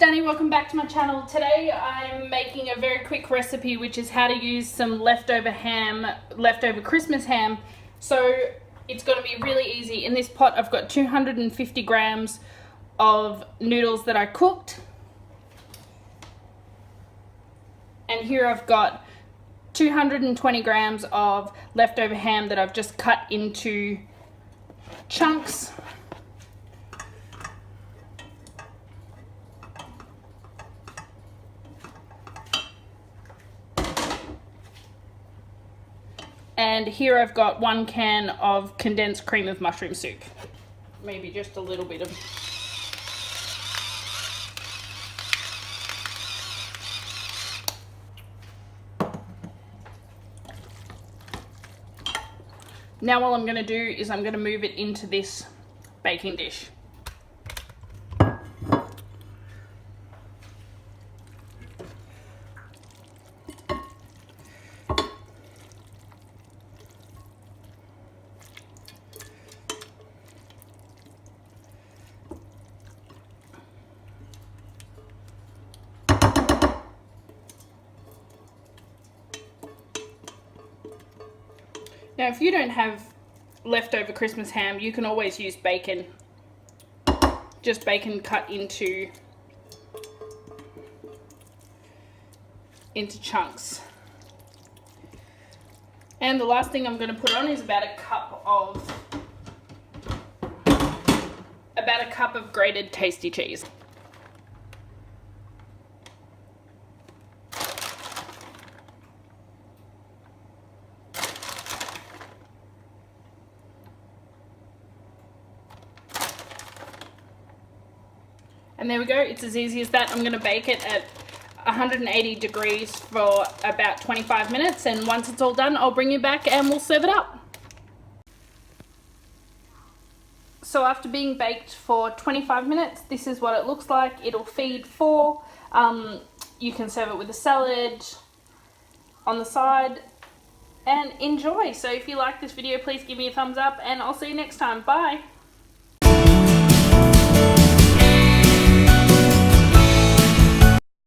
Danny, welcome back to my channel. Today I'm making a very quick recipe which is how to use some leftover Christmas ham. So it's going to be really easy. In this pot I've got 250 grams of noodles that I cooked. And here I've got 220 grams of leftover ham that I've just cut into chunks. And here I've got 1 can of condensed cream of mushroom soup. Maybe just a little bit of... Now all I'm going to do is I'm going to move it into this baking dish. Now, if you don't have leftover Christmas ham, you can always use bacon. Just bacon cut into chunks. And the last thing I'm going to put on is about a cup of grated tasty cheese. And there we go, it's as easy as that. I'm going to bake it at 180 degrees for about 25 minutes, and once it's all done I'll bring you back and we'll serve it up. So after being baked for 25 minutes, this is what it looks like. It'll feed 4. You can serve it with a salad on the side and enjoy. So if you like this video, please give me a thumbs up and I'll see you next time. Bye!